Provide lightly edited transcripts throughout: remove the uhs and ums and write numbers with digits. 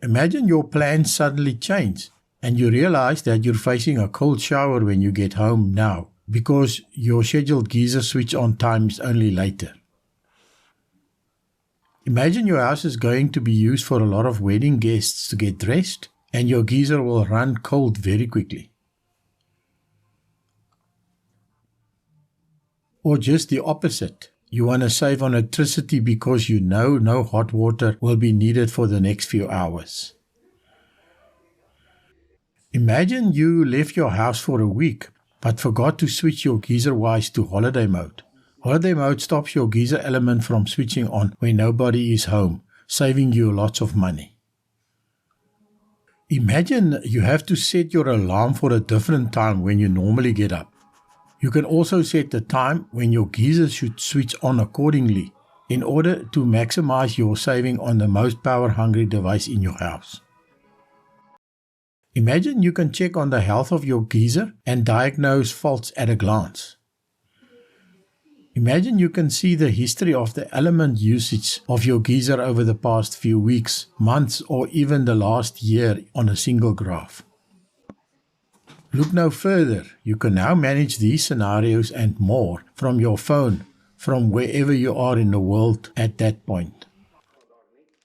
Imagine your plans suddenly change and you realize that you're facing a cold shower when you get home now because your scheduled geyser switch on time is only later. Imagine your house is going to be used for a lot of wedding guests to get dressed and your geyser will run cold very quickly. Or just the opposite. You want to save on electricity because you know no hot water will be needed for the next few hours. Imagine you left your house for a week but forgot to switch your Geyserwise to holiday mode. Holiday mode stops your geyser element from switching on when nobody is home, saving you lots of money. Imagine you have to set your alarm for a different time when you normally get up. You can also set the time when your geyser should switch on accordingly in order to maximize your saving on the most power-hungry device in your house. Imagine you can check on the health of your geyser and diagnose faults at a glance. Imagine you can see the history of the element usage of your geyser over the past few weeks, months, or even the last year on a single graph. Look no further. You can now manage these scenarios and more from your phone, from wherever you are in the world at that point.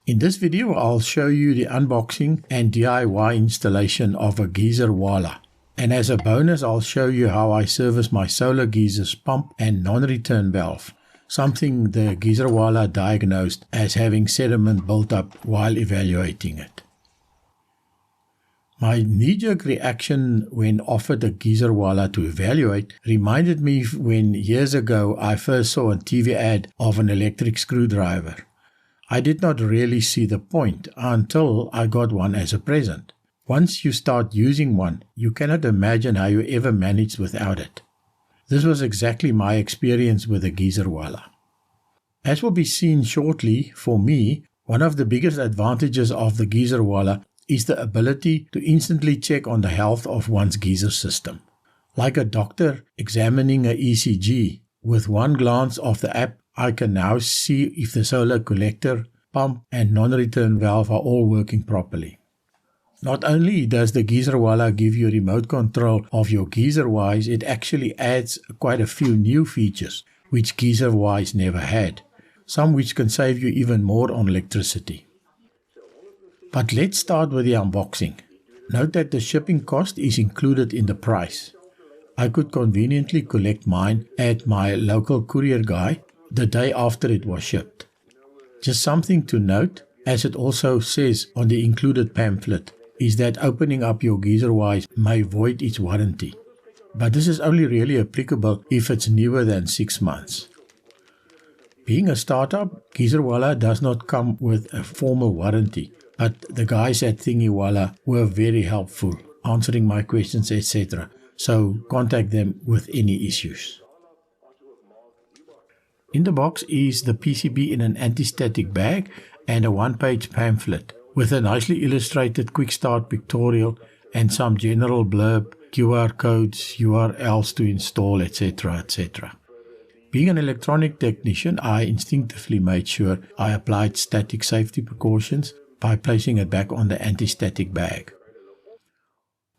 In this video, I'll show you the unboxing and DIY installation of a Geyserwala. And as a bonus, I'll show you how I service my solar geyser's pump and non-return valve, something the Geyserwala diagnosed as having sediment built up while evaluating it. My knee-jerk reaction when offered a Geyserwala to evaluate reminded me when years ago I first saw a TV ad of an electric screwdriver. I did not really see the point until I got one as a present. Once you start using one, you cannot imagine how you ever managed without it. This was exactly my experience with the Geyserwala. As will be seen shortly, for me, one of the biggest advantages of the Geyserwala is the ability to instantly check on the health of one's geyser system. Like a doctor examining an ECG, with one glance of the app, I can now see if the solar collector, pump and non-return valve are all working properly. Not only does the Geyserwala give you remote control of your Geyserwise, it actually adds quite a few new features which Geyserwise never had, some which can save you even more on electricity. But let's start with the unboxing. Note that the shipping cost is included in the price. I could conveniently collect mine at my local courier guy the day after it was shipped. Just something to note, as it also says on the included pamphlet, is that opening up your Geyserwise may void its warranty. But this is only really applicable if it's newer than 6 months. Being a startup, Geyserwala does not come with a formal warranty, but the guys at Thingiwala were very helpful, answering my questions, etc. So contact them with any issues. In the box is the PCB in an anti-static bag and a one-page pamphlet with a nicely illustrated quick start pictorial and some general blurb, QR codes, URLs to install, etc. etc. Being an electronic technician, I instinctively made sure I applied static safety precautions by placing it back on the anti-static bag.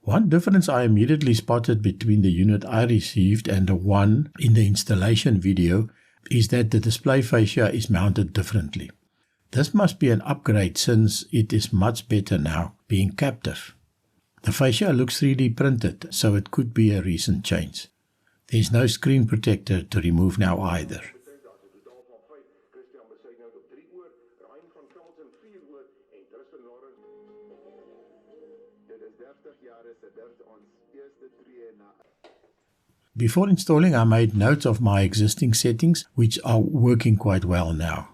One difference I immediately spotted between the unit I received and the one in the installation video is that the display fascia is mounted differently. This must be an upgrade since it is much better now, being captive. The fascia looks 3D printed, so it could be a recent change. There is no screen protector to remove now either. Before installing, I made notes of my existing settings, which are working quite well now.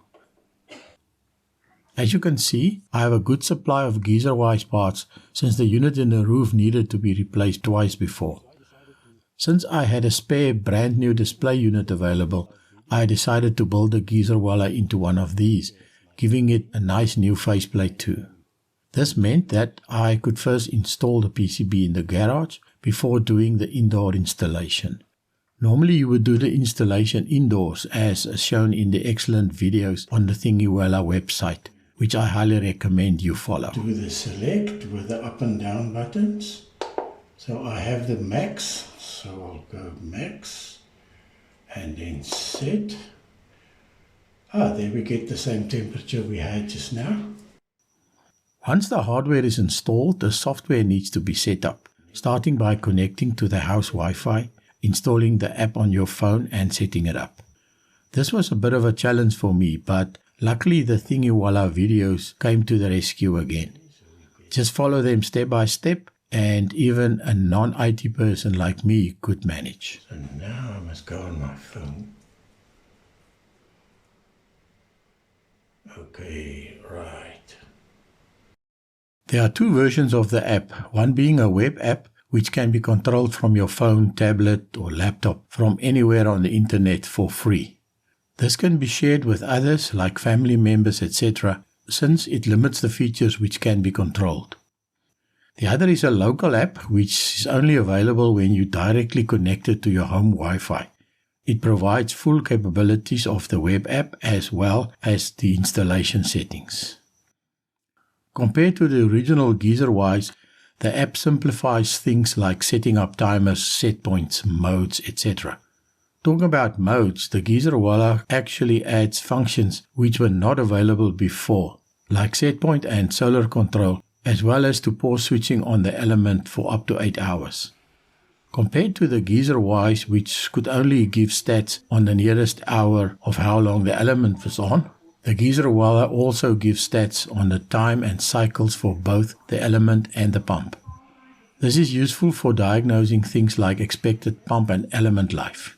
As you can see, I have a good supply of Geyserwise parts since the unit in the roof needed to be replaced twice before. Since I had a spare brand new display unit available, I decided to build a Geyserwala into one of these, giving it a nice new faceplate too. This meant that I could first install the PCB in the garage before doing the indoor installation. Normally you would do the installation indoors as shown in the excellent videos on the Thingiwala website, which I highly recommend you follow. Do the select with the up and down buttons. So I have the max, so I'll go max and then set. There we get the same temperature we had just now. Once the hardware is installed, the software needs to be set up, starting by connecting to the house Wi-Fi, installing the app on your phone and setting it up. This was a bit of a challenge for me, but luckily the Thingiwala videos came to the rescue again. Just follow them step by step, and even a non-IT person like me could manage. So now I must go on my phone. Okay, right. There are two versions of the app, one being a web app which can be controlled from your phone, tablet or laptop from anywhere on the internet for free. This can be shared with others like family members, etc., since it limits the features which can be controlled. The other is a local app which is only available when you directly connect it to your home Wi-Fi. It provides full capabilities of the web app as well as the installation settings. Compared to the original Geyserwise, the app simplifies things like setting up timers, set points, modes, etc. Talking about modes, the Geyserwala actually adds functions which were not available before, like set point and solar control, as well as to pause switching on the element for up to 8 hours. Compared to the Geyserwise, which could only give stats on the nearest hour of how long the element was on, the Geyserwala also gives stats on the time and cycles for both the element and the pump. This is useful for diagnosing things like expected pump and element life.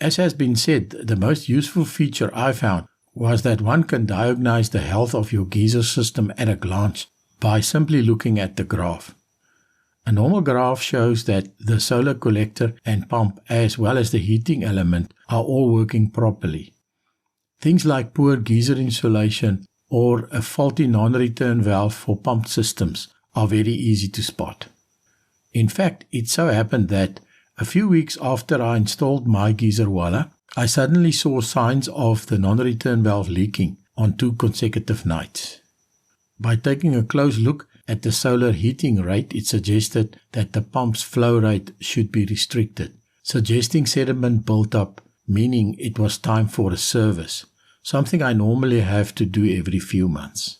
As has been said, the most useful feature I found was that one can diagnose the health of your geyser system at a glance by simply looking at the graph. A normal graph shows that the solar collector and pump as well as the heating element are all working properly. Things like poor geyser insulation or a faulty non-return valve for pump systems are very easy to spot. In fact, it so happened that a few weeks after I installed my Geyserwala, I suddenly saw signs of the non-return valve leaking on 2 consecutive nights. By taking a close look at the solar heating rate, it suggested that the pump's flow rate should be restricted, suggesting sediment built up, meaning it was time for a service, something I normally have to do every few months.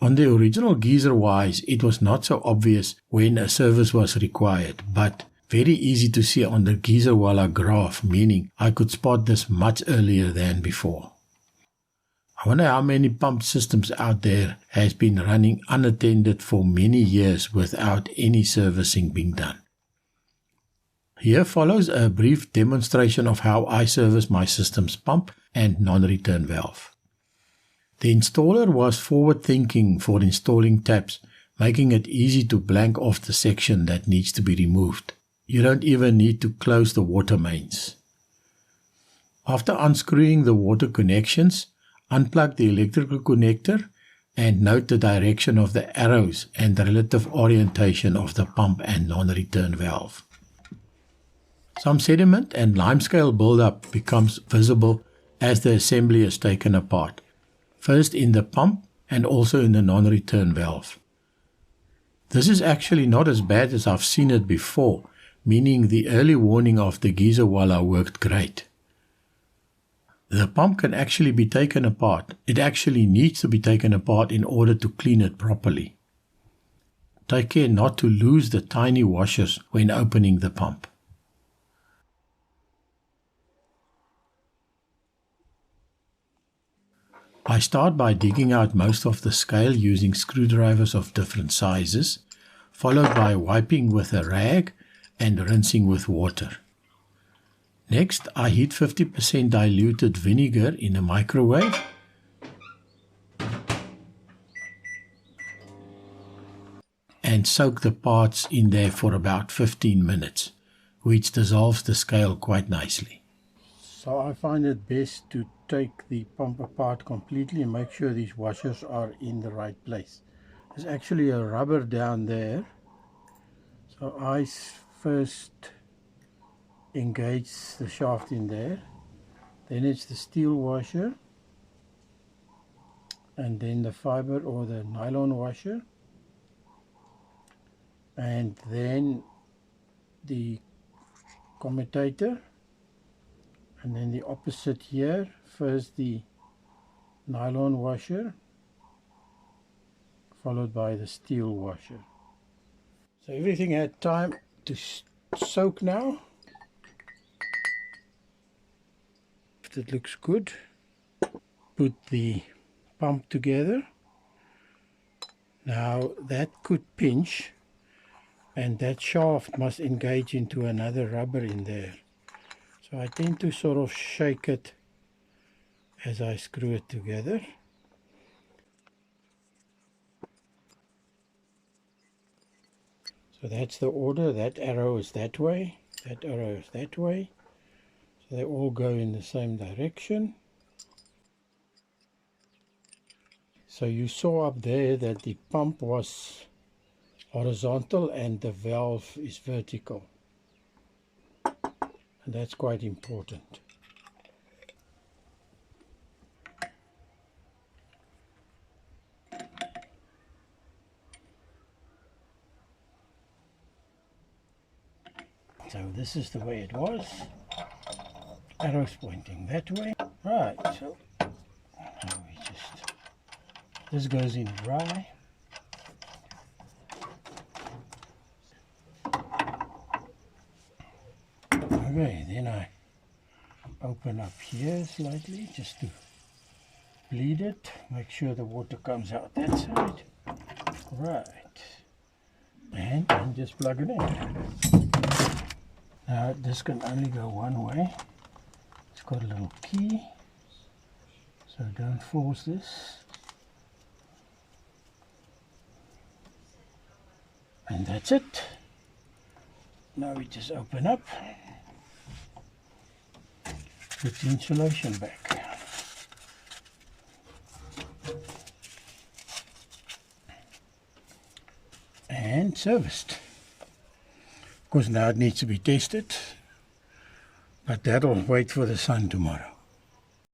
On the original Geyserwise, it was not so obvious when a service was required, but very easy to see on the Geyserwala graph, meaning I could spot this much earlier than before. I wonder how many pump systems out there has been running unattended for many years without any servicing being done. Here follows a brief demonstration of how I service my system's pump and non-return valve. The installer was forward-thinking for installing taps, making it easy to blank off the section that needs to be removed. You don't even need to close the water mains. After unscrewing the water connections, unplug the electrical connector and note the direction of the arrows and the relative orientation of the pump and non-return valve. Some sediment and limescale buildup becomes visible as the assembly is taken apart, first in the pump and also in the non-return valve. This is actually not as bad as I've seen it before, meaning the early warning of the Geyserwala worked great. The pump can actually be taken apart. It actually needs to be taken apart in order to clean it properly. Take care not to lose the tiny washers when opening the pump. I start by digging out most of the scale using screwdrivers of different sizes, followed by wiping with a rag and rinsing with water. Next, I heat 50% diluted vinegar in a microwave and soak the parts in there for about 15 minutes, which dissolves the scale quite nicely. So I find it best to take the pump apart completely and make sure these washers are in the right place. There's actually a rubber down there. So I first engage the shaft in there, then it's the steel washer, and then the fiber or the nylon washer, and then the commutator, and then the opposite here, first the nylon washer followed by the steel washer. So everything had time to soak now. If it looks good, put the pump together. Now that could pinch, and that shaft must engage into another rubber in there. So I tend to sort of shake it as I screw it together. So that's the order. That arrow is that way, that arrow is that way. So they all go in the same direction. So you saw up there that the pump was horizontal and the valve is vertical. And that's quite important. So this is the way it was. Arrows pointing that way. Right, so now we just, this goes in dry. Okay, then I open up here slightly just to bleed it. Make sure the water comes out that side. Right. And then just plug it in. Now this can only go one way. It's got a little key, so don't force this. And that's it. Now we just open up, put the insulation back. And serviced. Of course now it needs to be tested, but that'll wait for the sun tomorrow.